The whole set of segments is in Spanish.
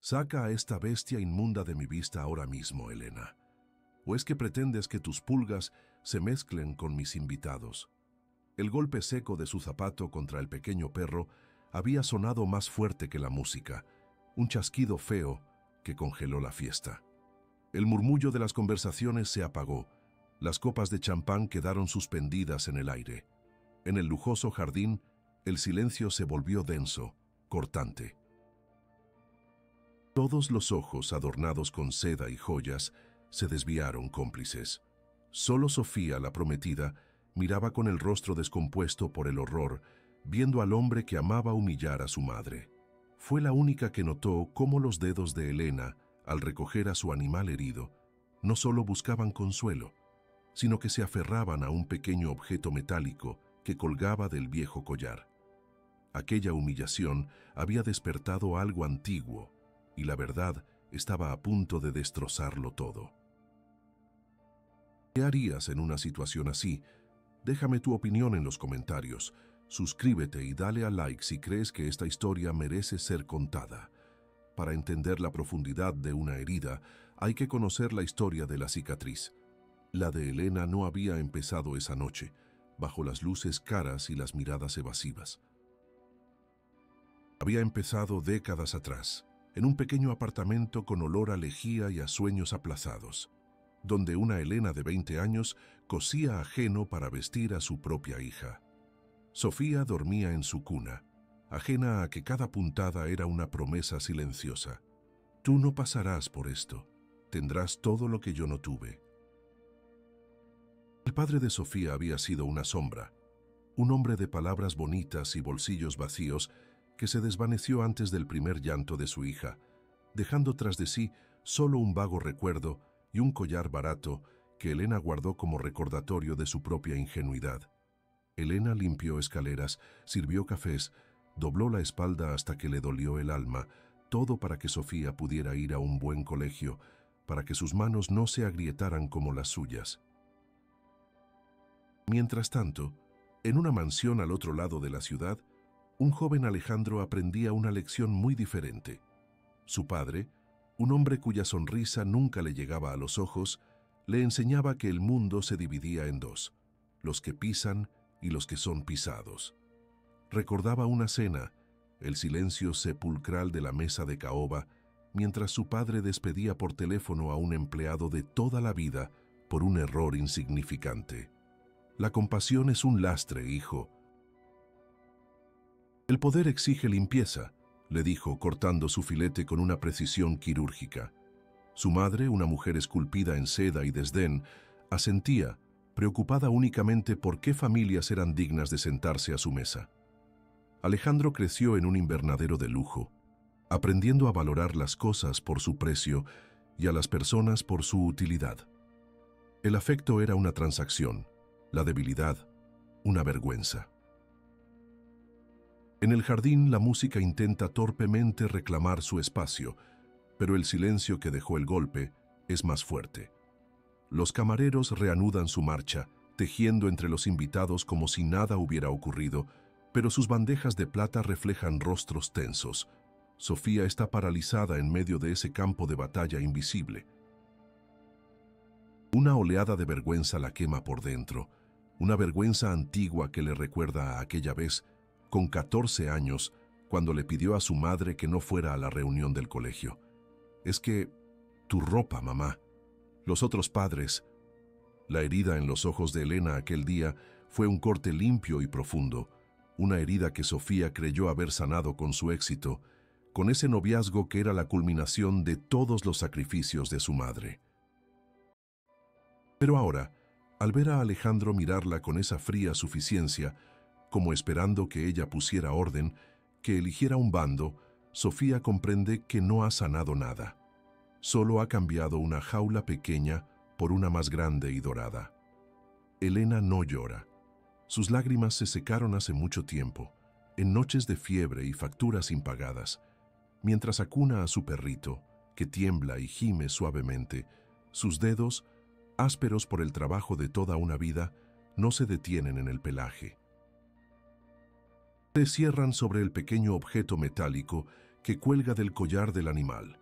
Saca a esta bestia inmunda de mi vista ahora mismo, Elena. ¿O es que pretendes que tus pulgas se mezclen con mis invitados? El golpe seco de su zapato contra el pequeño perro había sonado más fuerte que la música, un chasquido feo que congeló la fiesta. El murmullo de las conversaciones se apagó, las copas de champán quedaron suspendidas en el aire. En el lujoso jardín, el silencio se volvió denso, cortante. Todos los ojos adornados con seda y joyas se desviaron cómplices. Solo Sofía, la prometida, miraba con el rostro descompuesto por el horror, viendo al hombre que amaba humillar a su madre. Fue la única que notó cómo los dedos de Elena, al recoger a su animal herido, no solo buscaban consuelo, sino que se aferraban a un pequeño objeto metálico que colgaba del viejo collar. Aquella humillación había despertado algo antiguo, y la verdad estaba a punto de destrozarlo todo. ¿Qué harías en una situación así? Déjame tu opinión en los comentarios. Suscríbete y dale a like si crees que esta historia merece ser contada. Para entender la profundidad de una herida, hay que conocer la historia de la cicatriz. La de Elena no había empezado esa noche, bajo las luces caras y las miradas evasivas. Había empezado décadas atrás, en un pequeño apartamento con olor a lejía y a sueños aplazados, donde una Elena de 20 años cosía ajeno para vestir a su propia hija. Sofía dormía en su cuna, ajena a que cada puntada era una promesa silenciosa. Tú no pasarás por esto, tendrás todo lo que yo no tuve. El padre de Sofía había sido una sombra, un hombre de palabras bonitas y bolsillos vacíos que se desvaneció antes del primer llanto de su hija, dejando tras de sí solo un vago recuerdo y un collar barato que Elena guardó como recordatorio de su propia ingenuidad. Elena limpió escaleras, sirvió cafés, dobló la espalda hasta que le dolió el alma, todo para que Sofía pudiera ir a un buen colegio, para que sus manos no se agrietaran como las suyas. Mientras tanto, en una mansión al otro lado de la ciudad, un joven Alejandro aprendía una lección muy diferente. Su padre, un hombre cuya sonrisa nunca le llegaba a los ojos, le enseñaba que el mundo se dividía en dos, los que pisan y los que son pisados. Recordaba una cena, el silencio sepulcral de la mesa de caoba, mientras su padre despedía por teléfono a un empleado de toda la vida por un error insignificante. La compasión es un lastre, hijo. El poder exige limpieza, le dijo, cortando su filete con una precisión quirúrgica. Su madre, una mujer esculpida en seda y desdén, asentía, preocupada únicamente por qué familias eran dignas de sentarse a su mesa. Alejandro creció en un invernadero de lujo, aprendiendo a valorar las cosas por su precio y a las personas por su utilidad. El afecto era una transacción, la debilidad, una vergüenza. En el jardín, la música intenta torpemente reclamar su espacio, pero el silencio que dejó el golpe es más fuerte. Los camareros reanudan su marcha, tejiendo entre los invitados como si nada hubiera ocurrido, pero sus bandejas de plata reflejan rostros tensos. Sofía está paralizada en medio de ese campo de batalla invisible. Una oleada de vergüenza la quema por dentro, una vergüenza antigua que le recuerda a aquella vez, con 14 años, cuando le pidió a su madre que no fuera a la reunión del colegio. Es que, tu ropa, mamá, los otros padres. La herida en los ojos de Elena aquel día fue un corte limpio y profundo, una herida que Sofía creyó haber sanado con su éxito, con ese noviazgo que era la culminación de todos los sacrificios de su madre. Pero ahora, al ver a Alejandro mirarla con esa fría suficiencia, como esperando que ella pusiera orden, que eligiera un bando, Sofía comprende que no ha sanado nada. Solo ha cambiado una jaula pequeña por una más grande y dorada. Elena no llora. Sus lágrimas se secaron hace mucho tiempo, en noches de fiebre y facturas impagadas, mientras acuna a su perrito, que tiembla y gime suavemente. Sus dedos, ásperos por el trabajo de toda una vida, no se detienen en el pelaje. Se cierran sobre el pequeño objeto metálico que cuelga del collar del animal.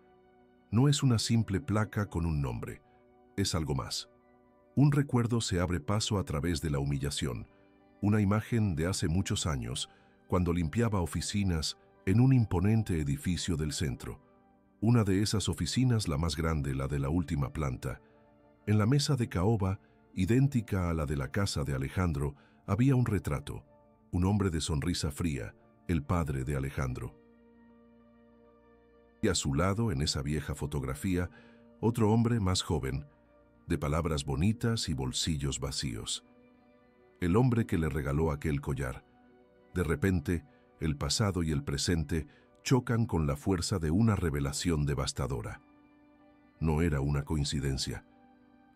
No es una simple placa con un nombre, es algo más. Un recuerdo se abre paso a través de la humillación, una imagen de hace muchos años, cuando limpiaba oficinas en un imponente edificio del centro. Una de esas oficinas, la más grande, la de la última planta. En la mesa de caoba, idéntica a la de la casa de Alejandro, había un retrato, un hombre de sonrisa fría, el padre de Alejandro. Y a su lado, en esa vieja fotografía, otro hombre más joven, de palabras bonitas y bolsillos vacíos. El hombre que le regaló aquel collar. De repente, el pasado y el presente chocan con la fuerza de una revelación devastadora. No era una coincidencia.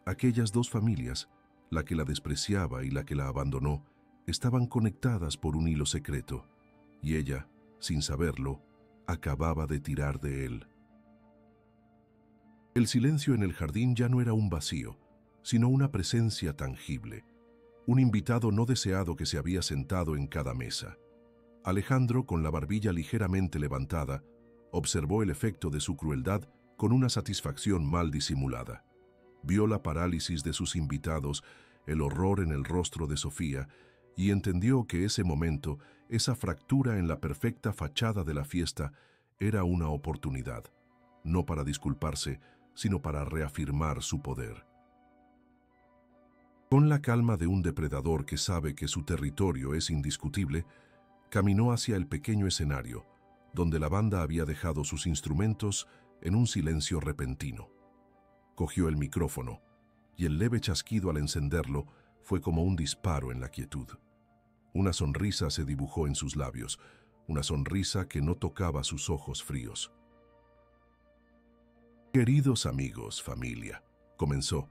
Aquellas dos familias, la que la despreciaba y la que la abandonó, estaban conectadas por un hilo secreto, y ella, sin saberlo, acababa de tirar de él. El silencio en el jardín ya no era un vacío, sino una presencia tangible, un invitado no deseado que se había sentado en cada mesa. Alejandro, con la barbilla ligeramente levantada, observó el efecto de su crueldad con una satisfacción mal disimulada. Vio la parálisis de sus invitados, el horror en el rostro de Sofía, y entendió que ese momento, esa fractura en la perfecta fachada de la fiesta, era una oportunidad, no para disculparse, sino para reafirmar su poder. Con la calma de un depredador que sabe que su territorio es indiscutible, caminó hacia el pequeño escenario, donde la banda había dejado sus instrumentos en un silencio repentino. Cogió el micrófono, y el leve chasquido al encenderlo fue como un disparo en la quietud. Una sonrisa se dibujó en sus labios, una sonrisa que no tocaba sus ojos fríos. «Queridos amigos, familia», comenzó,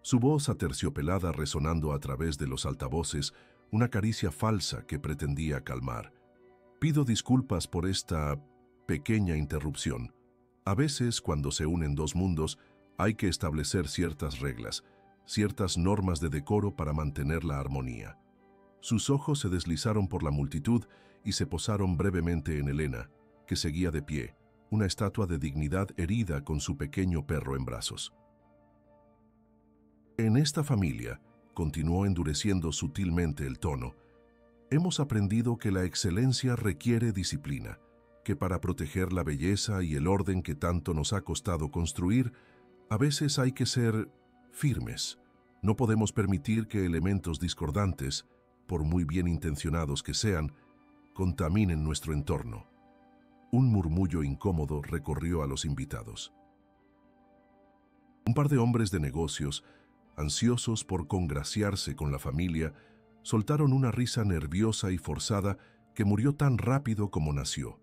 su voz aterciopelada resonando a través de los altavoces, una caricia falsa que pretendía calmar. «Pido disculpas por esta pequeña interrupción. A veces, cuando se unen dos mundos, hay que establecer ciertas reglas, ciertas normas de decoro para mantener la armonía». Sus ojos se deslizaron por la multitud y se posaron brevemente en Elena, que seguía de pie, una estatua de dignidad herida con su pequeño perro en brazos. «En esta familia», continuó endureciendo sutilmente el tono, «hemos aprendido que la excelencia requiere disciplina, que para proteger la belleza y el orden que tanto nos ha costado construir, a veces hay que ser firmes. No podemos permitir que elementos discordantes, por muy bien intencionados que sean, contaminen nuestro entorno». Un murmullo incómodo recorrió a los invitados. Un par de hombres de negocios, ansiosos por congraciarse con la familia, soltaron una risa nerviosa y forzada que murió tan rápido como nació.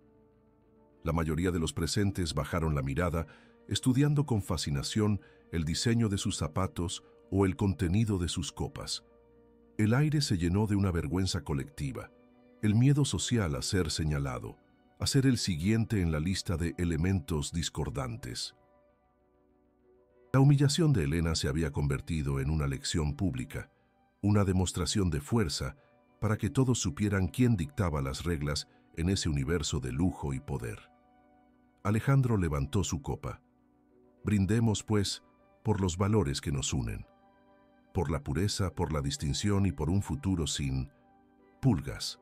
La mayoría de los presentes bajaron la mirada, estudiando con fascinación el diseño de sus zapatos o el contenido de sus copas. El aire se llenó de una vergüenza colectiva, el miedo social a ser señalado, a ser el siguiente en la lista de elementos discordantes. La humillación de Elena se había convertido en una lección pública, una demostración de fuerza para que todos supieran quién dictaba las reglas en ese universo de lujo y poder. Alejandro levantó su copa. «Brindemos, pues, por los valores que nos unen, por la pureza, por la distinción y por un futuro sin pulgas».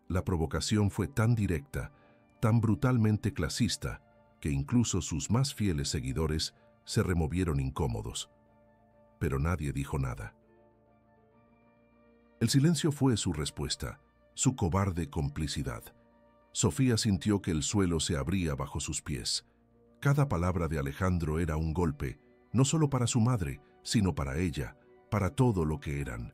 La provocación fue tan directa, tan brutalmente clasista, que incluso sus más fieles seguidores se removieron incómodos. Pero nadie dijo nada. El silencio fue su respuesta, su cobarde complicidad. Sofía sintió que el suelo se abría bajo sus pies. Cada palabra de Alejandro era un golpe, no solo para su madre, sino para ella, para todo lo que eran.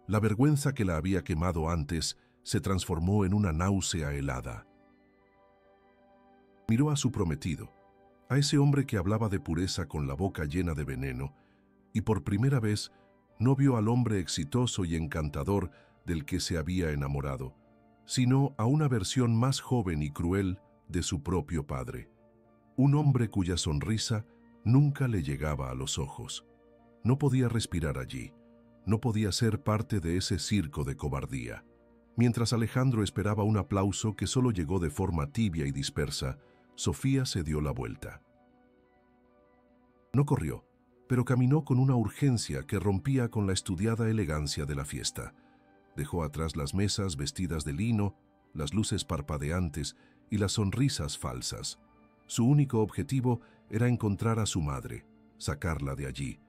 La vergüenza que la había quemado antes se transformó en una náusea helada. Miró a su prometido, a ese hombre que hablaba de pureza con la boca llena de veneno, y por primera vez no vio al hombre exitoso y encantador del que se había enamorado, sino a una versión más joven y cruel de su propio padre. Un hombre cuya sonrisa nunca le llegaba a los ojos. No podía respirar allí, no podía ser parte de ese circo de cobardía. Mientras Alejandro esperaba un aplauso que solo llegó de forma tibia y dispersa, Sofía se dio la vuelta. No corrió, pero caminó con una urgencia que rompía con la estudiada elegancia de la fiesta. Dejó atrás las mesas vestidas de lino, las luces parpadeantes y las sonrisas falsas. Su único objetivo era encontrar a su madre, sacarla de allí,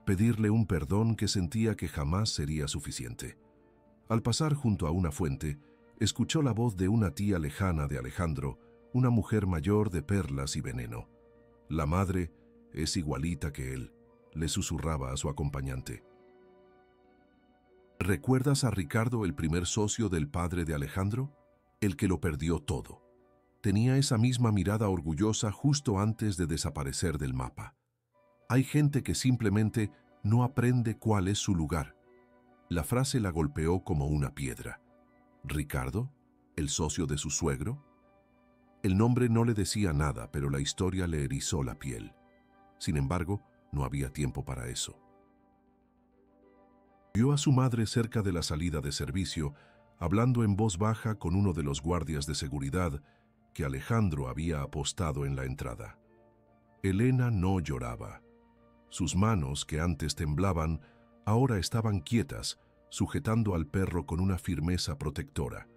pedirle un perdón que sentía que jamás sería suficiente. Al pasar junto a una fuente, escuchó la voz de una tía lejana de Alejandro, una mujer mayor de perlas y veneno. La madre es igualita que él, le susurraba a su acompañante. ¿Recuerdas a Ricardo, el primer socio del padre de Alejandro? El que lo perdió todo. Tenía esa misma mirada orgullosa justo antes de desaparecer del mapa. Hay gente que simplemente no aprende cuál es su lugar. La frase la golpeó como una piedra. ¿Ricardo? ¿El socio de su suegro? El nombre no le decía nada, pero la historia le erizó la piel. Sin embargo, no había tiempo para eso. Vio a su madre cerca de la salida de servicio, hablando en voz baja con uno de los guardias de seguridad que Alejandro había apostado en la entrada. Elena no lloraba. Sus manos, que antes temblaban, ahora estaban quietas, sujetando al perro con una firmeza protectora.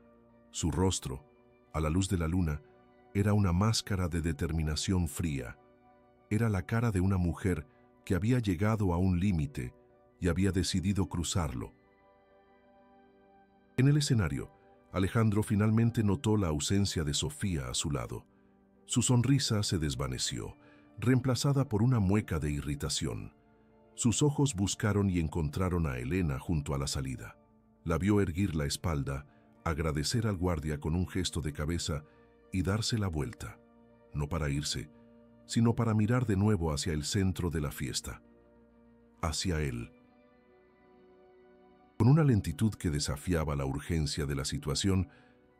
Su rostro, a la luz de la luna, era una máscara de determinación fría. Era la cara de una mujer que había llegado a un límite y había decidido cruzarlo. En el escenario, Alejandro finalmente notó la ausencia de Sofía a su lado. Su sonrisa se desvaneció, reemplazada por una mueca de irritación. Sus ojos buscaron y encontraron a Elena junto a la salida. La vio erguir la espalda, agradecer al guardia con un gesto de cabeza y darse la vuelta, no para irse, sino para mirar de nuevo hacia el centro de la fiesta, hacia él. Con una lentitud que desafiaba la urgencia de la situación,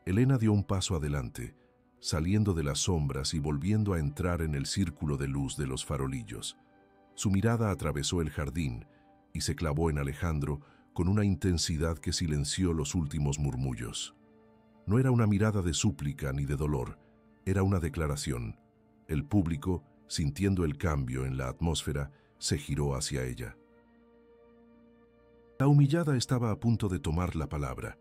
Elena dio un paso adelante, saliendo de las sombras y volviendo a entrar en el círculo de luz de los farolillos. Su mirada atravesó el jardín y se clavó en Alejandro con una intensidad que silenció los últimos murmullos. No era una mirada de súplica ni de dolor, era una declaración. El público, sintiendo el cambio en la atmósfera, se giró hacia ella. La humillada estaba a punto de tomar la palabra,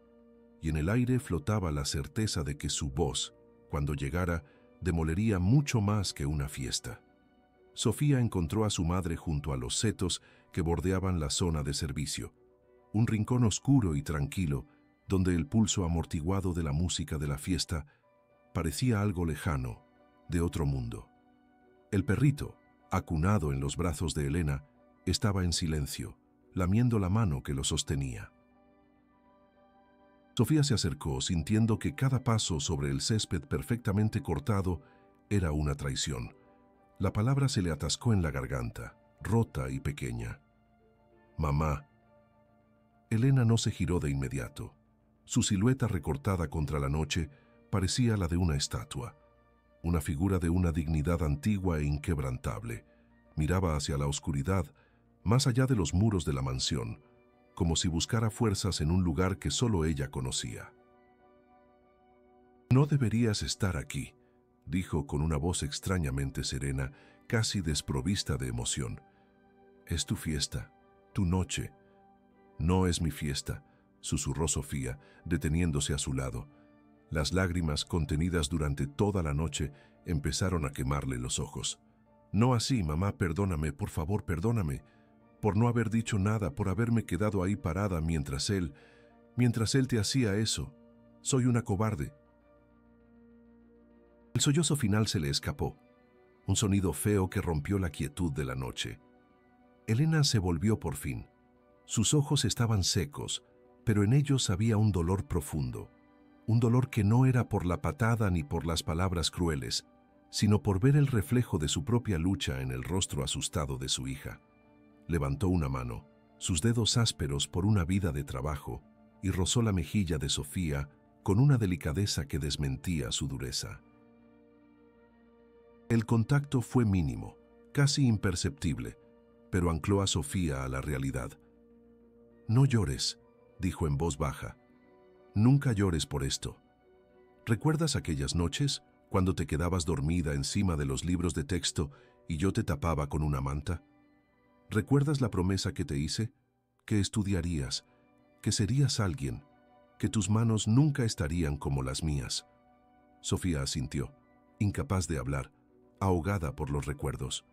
y en el aire flotaba la certeza de que su voz, cuando llegara, demolería mucho más que una fiesta. Sofía encontró a su madre junto a los setos que bordeaban la zona de servicio, un rincón oscuro y tranquilo, donde el pulso amortiguado de la música de la fiesta parecía algo lejano, de otro mundo. El perrito, acunado en los brazos de Elena, estaba en silencio, lamiendo la mano que lo sostenía. Sofía se acercó, sintiendo que cada paso sobre el césped perfectamente cortado era una traición. La palabra se le atascó en la garganta, rota y pequeña. «Mamá». Elena no se giró de inmediato. Su silueta recortada contra la noche parecía la de una estatua, una figura de una dignidad antigua e inquebrantable. Miraba hacia la oscuridad, más allá de los muros de la mansión, como si buscara fuerzas en un lugar que solo ella conocía. «No deberías estar aquí», dijo con una voz extrañamente serena, casi desprovista de emoción. «Es tu fiesta, tu noche». «No es mi fiesta», susurró Sofía, deteniéndose a su lado. Las lágrimas contenidas durante toda la noche empezaron a quemarle los ojos. «No así, mamá, perdóname, por favor, perdóname. Por no haber dicho nada, por haberme quedado ahí parada mientras él te hacía eso. Soy una cobarde». El sollozo final se le escapó, un sonido feo que rompió la quietud de la noche. Elena se volvió por fin. Sus ojos estaban secos, pero en ellos había un dolor profundo, un dolor que no era por la patada ni por las palabras crueles, sino por ver el reflejo de su propia lucha en el rostro asustado de su hija. Levantó una mano, sus dedos ásperos por una vida de trabajo, y rozó la mejilla de Sofía con una delicadeza que desmentía su dureza. El contacto fue mínimo, casi imperceptible, pero ancló a Sofía a la realidad. «No llores», dijo en voz baja. «Nunca llores por esto. ¿Recuerdas aquellas noches cuando te quedabas dormida encima de los libros de texto y yo te tapaba con una manta? ¿Recuerdas la promesa que te hice? Que estudiarías, que serías alguien, que tus manos nunca estarían como las mías. Sofía asintió, incapaz de hablar, ahogada por los recuerdos.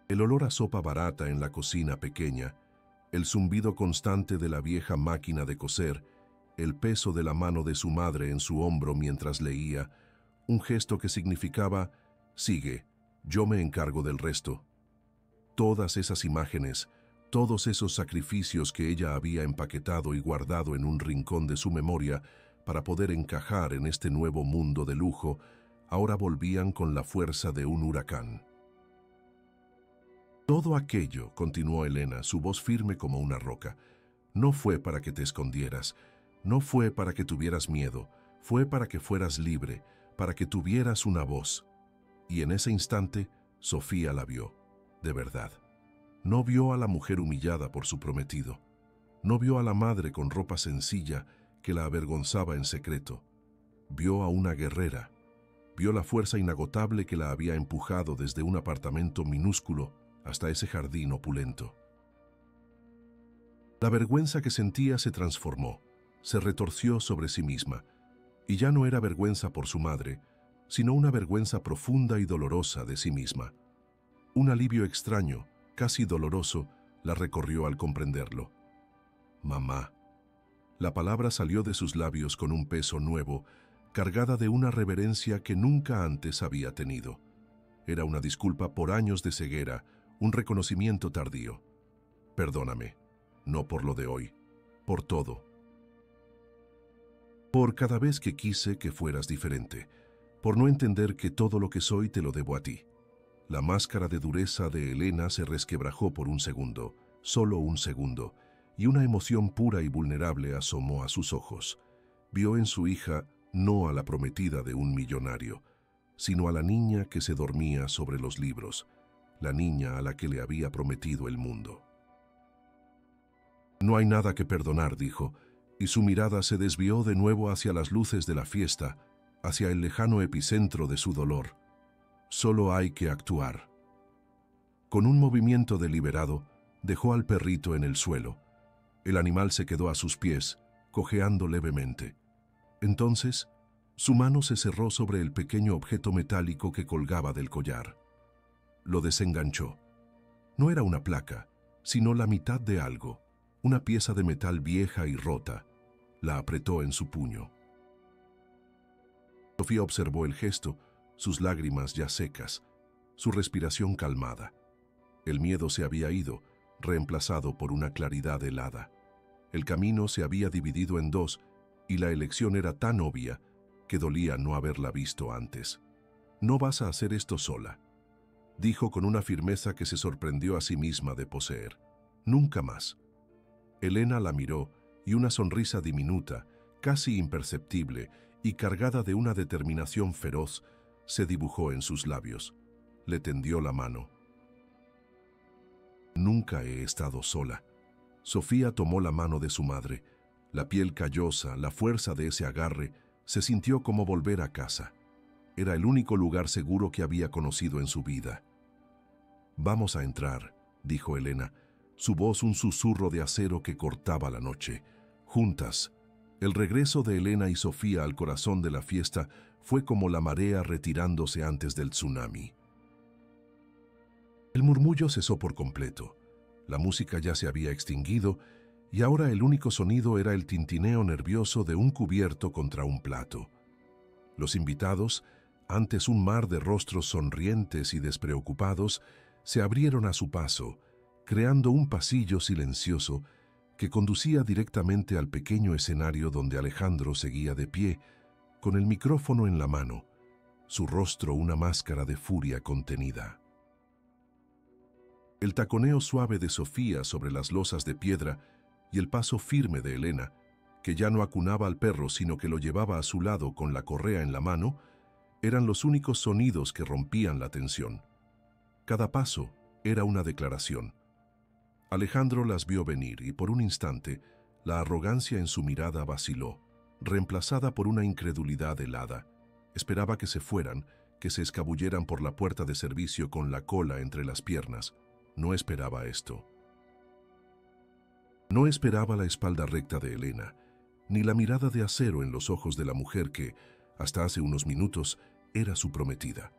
El olor a sopa barata en la cocina pequeña, el zumbido constante de la vieja máquina de coser, el peso de la mano de su madre en su hombro mientras leía, un gesto que significaba, sigue, yo me encargo del resto. Todas esas imágenes, todos esos sacrificios que ella había empaquetado y guardado en un rincón de su memoria para poder encajar en este nuevo mundo de lujo, ahora volvían con la fuerza de un huracán. Todo aquello, continuó Elena, su voz firme como una roca, no fue para que te escondieras, no fue para que tuvieras miedo, fue para que fueras libre, para que tuvieras una voz. Y en ese instante, Sofía la vio, de verdad. No vio a la mujer humillada por su prometido. No vio a la madre con ropa sencilla que la avergonzaba en secreto. Vio a una guerrera. Vio la fuerza inagotable que la había empujado desde un apartamento minúsculo hasta ese jardín opulento. La vergüenza que sentía se transformó, se retorció sobre sí misma, y ya no era vergüenza por su madre, sino una vergüenza profunda y dolorosa de sí misma. Un alivio extraño, casi doloroso, la recorrió al comprenderlo. Mamá. La palabra salió de sus labios con un peso nuevo, cargada de una reverencia que nunca antes había tenido. Era una disculpa por años de ceguera, un reconocimiento tardío. Perdóname, no por lo de hoy, por todo. Por cada vez que quise que fueras diferente, por no entender que todo lo que soy te lo debo a ti. La máscara de dureza de Elena se resquebrajó por un segundo, solo un segundo, y una emoción pura y vulnerable asomó a sus ojos. Vio en su hija no a la prometida de un millonario, sino a la niña que se dormía sobre los libros, la niña a la que le había prometido el mundo. No hay nada que perdonar, dijo, y su mirada se desvió de nuevo hacia las luces de la fiesta, hacia el lejano epicentro de su dolor. Solo hay que actuar. Con un movimiento deliberado, dejó al perrito en el suelo. El animal se quedó a sus pies, cojeando levemente. Entonces, su mano se cerró sobre el pequeño objeto metálico que colgaba del collar. Lo desenganchó. No era una placa, sino la mitad de algo, una pieza de metal vieja y rota. La apretó en su puño. Sofía observó el gesto, sus lágrimas ya secas, su respiración calmada. El miedo se había ido, reemplazado por una claridad helada. El camino se había dividido en dos, y la elección era tan obvia que dolía no haberla visto antes. «No vas a hacer esto sola», dijo con una firmeza que se sorprendió a sí misma de poseer. «Nunca más». Elena la miró y una sonrisa diminuta, casi imperceptible y cargada de una determinación feroz, se dibujó en sus labios. Le tendió la mano. «Nunca he estado sola». Sofía tomó la mano de su madre. La piel callosa, la fuerza de ese agarre, se sintió como volver a casa. Era el único lugar seguro que había conocido en su vida. «Vamos a entrar», dijo Elena, su voz un susurro de acero que cortaba la noche. Juntas. El regreso de Elena y Sofía al corazón de la fiesta fue como la marea retirándose antes del tsunami. El murmullo cesó por completo. La música ya se había extinguido y ahora el único sonido era el tintineo nervioso de un cubierto contra un plato. Los invitados, antes un mar de rostros sonrientes y despreocupados, se abrieron a su paso, creando un pasillo silencioso que conducía directamente al pequeño escenario donde Alejandro seguía de pie, con el micrófono en la mano, su rostro una máscara de furia contenida. El taconeo suave de Sofía sobre las losas de piedra y el paso firme de Elena, que ya no acunaba al perro sino que lo llevaba a su lado con la correa en la mano, eran los únicos sonidos que rompían la tensión. Cada paso era una declaración. Alejandro las vio venir y por un instante la arrogancia en su mirada vaciló, reemplazada por una incredulidad helada. Esperaba que se fueran, que se escabulleran por la puerta de servicio con la cola entre las piernas. No esperaba esto. No esperaba la espalda recta de Elena, ni la mirada de acero en los ojos de la mujer que, hasta hace unos minutos, era su prometida.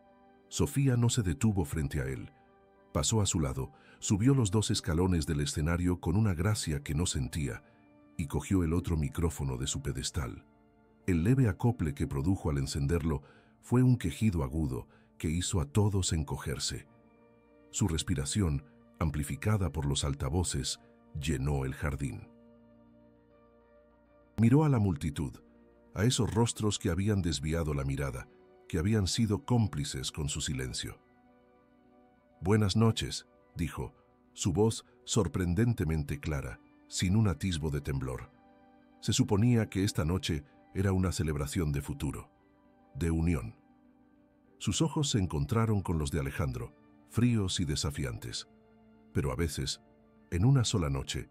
Sofía no se detuvo frente a él. Pasó a su lado, subió los 2 escalones del escenario con una gracia que no sentía y cogió el otro micrófono de su pedestal. El leve acople que produjo al encenderlo fue un quejido agudo que hizo a todos encogerse. Su respiración, amplificada por los altavoces, llenó el jardín. Miró a la multitud, a esos rostros que habían desviado la mirada, que habían sido cómplices con su silencio. «Buenas noches», dijo, su voz sorprendentemente clara, sin un atisbo de temblor. Se suponía que esta noche era una celebración de futuro, de unión. Sus ojos se encontraron con los de Alejandro, fríos y desafiantes. Pero a veces, en una sola noche,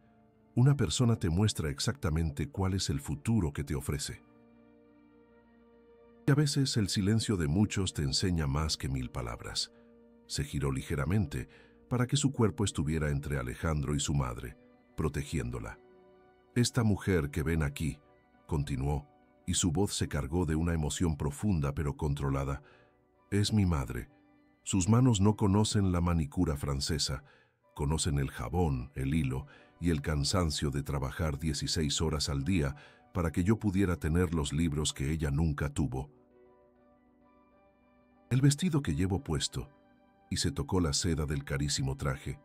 una persona te muestra exactamente cuál es el futuro que te ofrece. Y a veces el silencio de muchos te enseña más que 1000 palabras. Se giró ligeramente para que su cuerpo estuviera entre Alejandro y su madre, protegiéndola. «Esta mujer que ven aquí», continuó, y su voz se cargó de una emoción profunda pero controlada, «es mi madre. Sus manos no conocen la manicura francesa, conocen el jabón, el hilo y el cansancio de trabajar 16 horas al día para que yo pudiera tener los libros que ella nunca tuvo. El vestido que llevo puesto», y se tocó la seda del carísimo traje,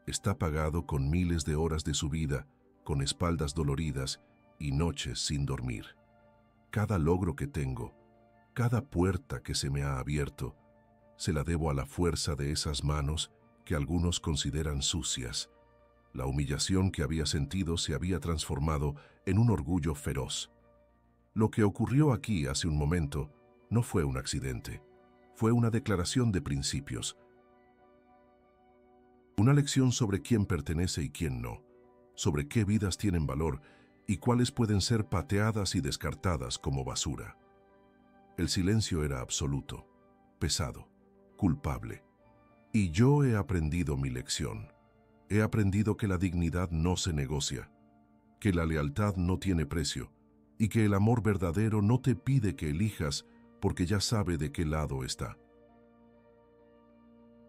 «está pagado con miles de horas de su vida, con espaldas doloridas y noches sin dormir. Cada logro que tengo, cada puerta que se me ha abierto, se la debo a la fuerza de esas manos que algunos consideran sucias. La humillación que había sentido se había transformado en un orgullo feroz. Lo que ocurrió aquí hace un momento no fue un accidente, fue una declaración de principios. Una lección sobre quién pertenece y quién no, sobre qué vidas tienen valor y cuáles pueden ser pateadas y descartadas como basura. El silencio era absoluto, pesado, culpable. Y yo he aprendido mi lección. He aprendido que la dignidad no se negocia, que la lealtad no tiene precio y que el amor verdadero no te pide que elijas porque ya sabe de qué lado está.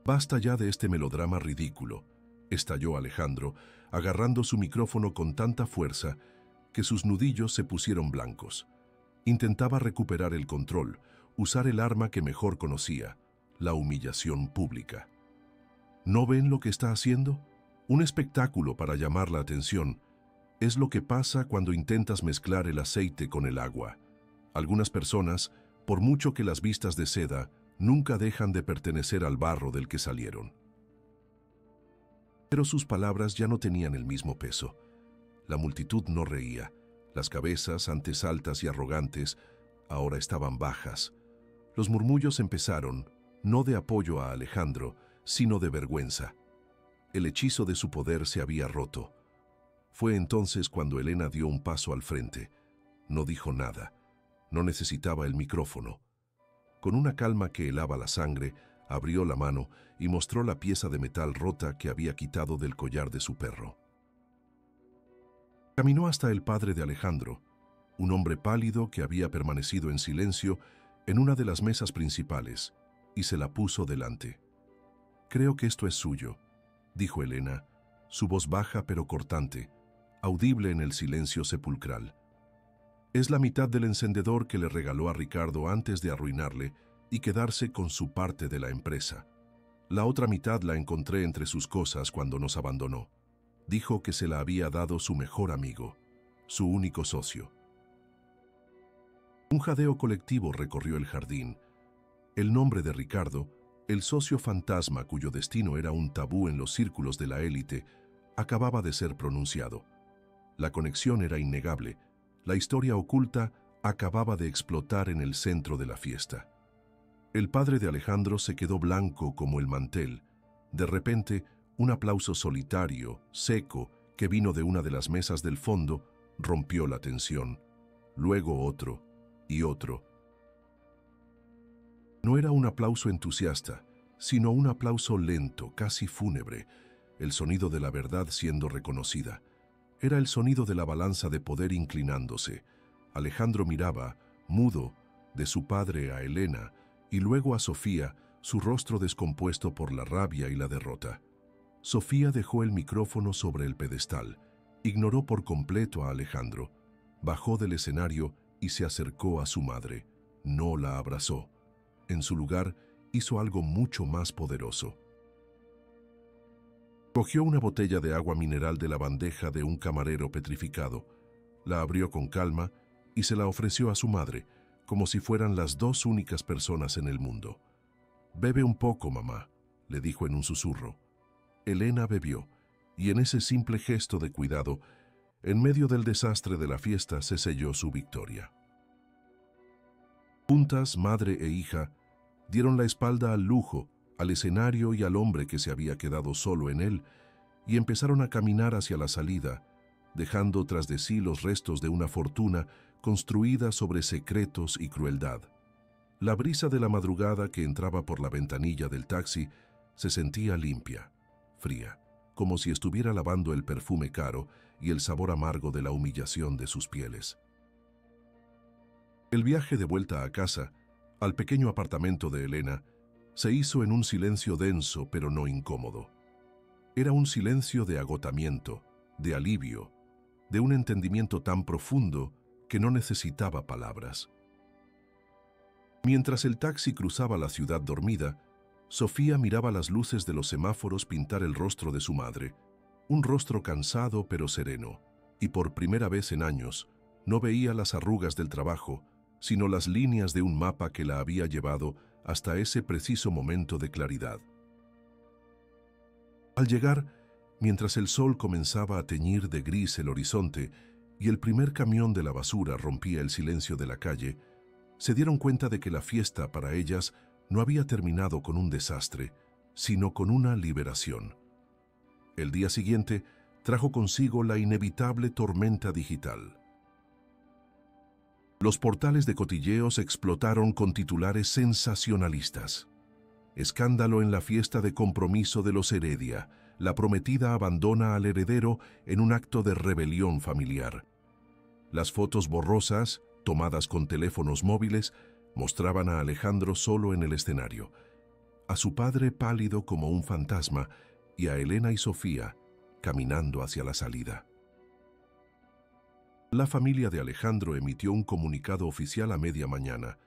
«Basta ya de este melodrama ridículo», estalló Alejandro, agarrando su micrófono con tanta fuerza que sus nudillos se pusieron blancos. Intentaba recuperar el control, usar el arma que mejor conocía, la humillación pública. ¿No ven lo que está haciendo? Un espectáculo para llamar la atención. Es lo que pasa cuando intentas mezclar el aceite con el agua. Algunas personas, por mucho que las vistas de seda, nunca dejan de pertenecer al barro del que salieron. Pero sus palabras ya no tenían el mismo peso. La multitud no reía. Las cabezas, antes altas y arrogantes, ahora estaban bajas. Los murmullos empezaron, no de apoyo a Alejandro, sino de vergüenza. El hechizo de su poder se había roto. Fue entonces cuando Elena dio un paso al frente. No dijo nada. No necesitaba el micrófono. Con una calma que helaba la sangre, abrió la mano y mostró la pieza de metal rota que había quitado del collar de su perro. Caminó hasta el padre de Alejandro, un hombre pálido que había permanecido en silencio en una de las mesas principales, y se la puso delante. «Creo que esto es suyo», dijo Elena, su voz baja pero cortante, audible en el silencio sepulcral. «Es la mitad del encendedor que le regaló a Ricardo antes de arruinarle y quedarse con su parte de la empresa. La otra mitad la encontré entre sus cosas cuando nos abandonó. Dijo que se la había dado su mejor amigo, su único socio». Un jadeo colectivo recorrió el jardín. El nombre de Ricardo, el socio fantasma cuyo destino era un tabú en los círculos de la élite, acababa de ser pronunciado. La conexión era innegable. La historia oculta acababa de explotar en el centro de la fiesta. El padre de Alejandro se quedó blanco como el mantel. De repente, un aplauso solitario, seco, que vino de una de las mesas del fondo, rompió la tensión. Luego otro y otro. No era un aplauso entusiasta, sino un aplauso lento, casi fúnebre, el sonido de la verdad siendo reconocida. Era el sonido de la balanza de poder inclinándose. Alejandro miraba, mudo, de su padre a Elena y luego a Sofía, su rostro descompuesto por la rabia y la derrota. Sofía dejó el micrófono sobre el pedestal, ignoró por completo a Alejandro, bajó del escenario y se acercó a su madre. No la abrazó. En su lugar, hizo algo mucho más poderoso. Cogió una botella de agua mineral de la bandeja de un camarero petrificado, la abrió con calma y se la ofreció a su madre, como si fueran las dos únicas personas en el mundo. «Bebe un poco, mamá», le dijo en un susurro. Elena bebió, y en ese simple gesto de cuidado, en medio del desastre de la fiesta, se selló su victoria. Juntas, madre e hija, dieron la espalda al lujo, al escenario y al hombre que se había quedado solo en él, y empezaron a caminar hacia la salida, dejando tras de sí los restos de una fortuna construida sobre secretos y crueldad. La brisa de la madrugada que entraba por la ventanilla del taxi se sentía limpia, fría, como si estuviera lavando el perfume caro y el sabor amargo de la humillación de sus pieles. El viaje de vuelta a casa, al pequeño apartamento de Elena, se hizo en un silencio denso pero no incómodo. Era un silencio de agotamiento, de alivio, de un entendimiento tan profundo que no necesitaba palabras. Mientras el taxi cruzaba la ciudad dormida, Sofía miraba las luces de los semáforos pintar el rostro de su madre, un rostro cansado pero sereno, y por primera vez en años no veía las arrugas del trabajo, sino las líneas de un mapa que la había llevado hasta ese preciso momento de claridad. Al llegar, mientras el sol comenzaba a teñir de gris el horizonte y el primer camión de la basura rompía el silencio de la calle, se dieron cuenta de que la fiesta para ellas no había terminado con un desastre, sino con una liberación. El día siguiente trajo consigo la inevitable tormenta digital. Los portales de cotilleos explotaron con titulares sensacionalistas. Escándalo en la fiesta de compromiso de los Heredia. La prometida abandona al heredero en un acto de rebelión familiar. Las fotos borrosas, tomadas con teléfonos móviles, mostraban a Alejandro solo en el escenario, a su padre pálido como un fantasma y a Elena y Sofía caminando hacia la salida. La familia de Alejandro emitió un comunicado oficial a media mañana,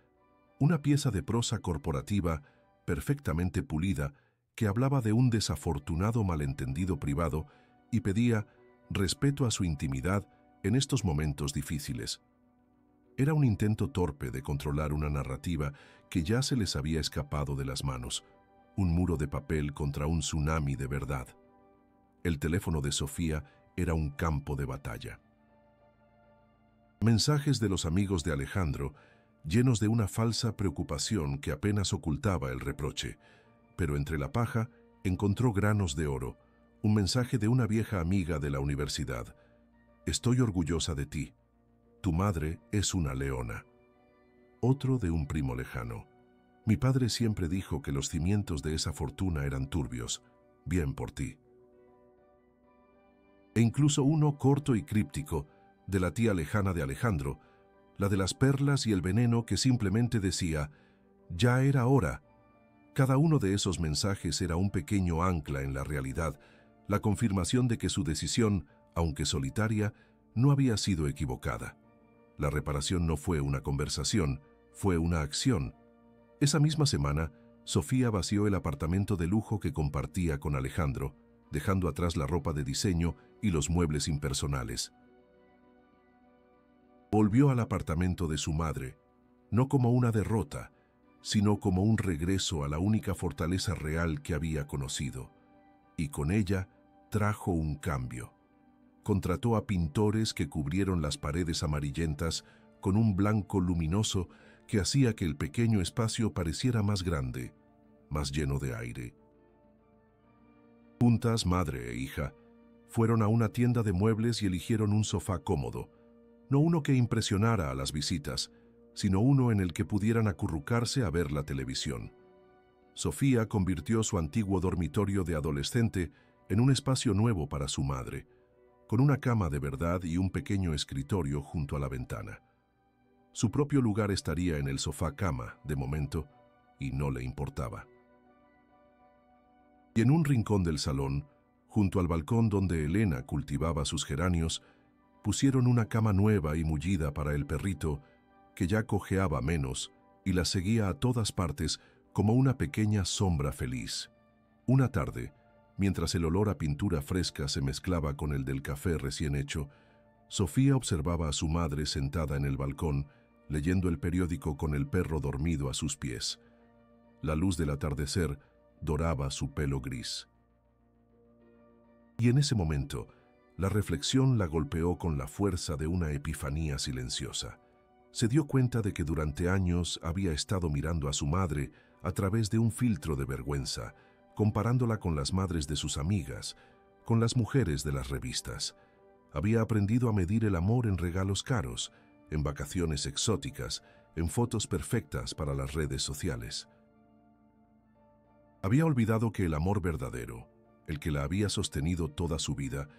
una pieza de prosa corporativa perfectamente pulida que hablaba de un desafortunado malentendido privado y pedía respeto a su intimidad en estos momentos difíciles. Era un intento torpe de controlar una narrativa que ya se les había escapado de las manos, un muro de papel contra un tsunami de verdad. El teléfono de Sofía era un campo de batalla. Mensajes de los amigos de Alejandro, llenos de una falsa preocupación que apenas ocultaba el reproche, pero entre la paja encontró granos de oro, un mensaje de una vieja amiga de la universidad. «Estoy orgullosa de ti. Tu madre es una leona». Otro de un primo lejano. «Mi padre siempre dijo que los cimientos de esa fortuna eran turbios. Bien por ti». E incluso uno corto y críptico, de la tía lejana de Alejandro, la de las perlas y el veneno, que simplemente decía, «Ya era hora». Cada uno de esos mensajes era un pequeño ancla en la realidad, la confirmación de que su decisión, aunque solitaria, no había sido equivocada. La reparación no fue una conversación, fue una acción. Esa misma semana, Sofía vació el apartamento de lujo que compartía con Alejandro, dejando atrás la ropa de diseño y los muebles impersonales. Volvió al apartamento de su madre, no como una derrota, sino como un regreso a la única fortaleza real que había conocido. Y con ella trajo un cambio. Contrató a pintores que cubrieron las paredes amarillentas con un blanco luminoso que hacía que el pequeño espacio pareciera más grande, más lleno de aire. Juntas, madre e hija, fueron a una tienda de muebles y eligieron un sofá cómodo, no uno que impresionara a las visitas, sino uno en el que pudieran acurrucarse a ver la televisión. Sofía convirtió su antiguo dormitorio de adolescente en un espacio nuevo para su madre, con una cama de verdad y un pequeño escritorio junto a la ventana. Su propio lugar estaría en el sofá-cama, de momento, y no le importaba. Y en un rincón del salón, junto al balcón donde Elena cultivaba sus geranios, pusieron una cama nueva y mullida para el perrito, que ya cojeaba menos y la seguía a todas partes como una pequeña sombra feliz. Una tarde, mientras el olor a pintura fresca se mezclaba con el del café recién hecho, Sofía observaba a su madre sentada en el balcón, leyendo el periódico con el perro dormido a sus pies. La luz del atardecer doraba su pelo gris. Y en ese momento, la reflexión la golpeó con la fuerza de una epifanía silenciosa. Se dio cuenta de que durante años había estado mirando a su madre a través de un filtro de vergüenza, comparándola con las madres de sus amigas, con las mujeres de las revistas. Había aprendido a medir el amor en regalos caros, en vacaciones exóticas, en fotos perfectas para las redes sociales. Había olvidado que el amor verdadero, el que la había sostenido toda su vida,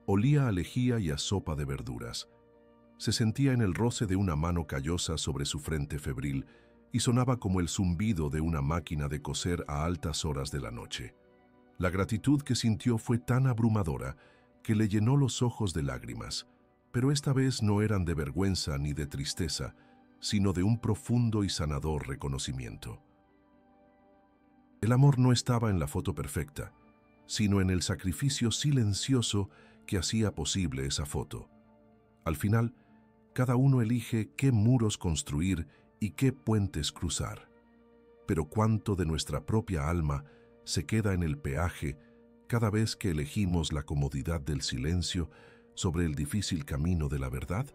olía a lejía y a sopa de verduras. Se sentía en el roce de una mano callosa sobre su frente febril y sonaba como el zumbido de una máquina de coser a altas horas de la noche. La gratitud que sintió fue tan abrumadora que le llenó los ojos de lágrimas, pero esta vez no eran de vergüenza ni de tristeza, sino de un profundo y sanador reconocimiento. El amor no estaba en la foto perfecta, sino en el sacrificio silencioso que hacía posible esa foto. Al final, cada uno elige qué muros construir y qué puentes cruzar. Pero cuánto de nuestra propia alma se queda en el peaje cada vez que elegimos la comodidad del silencio sobre el difícil camino de la verdad.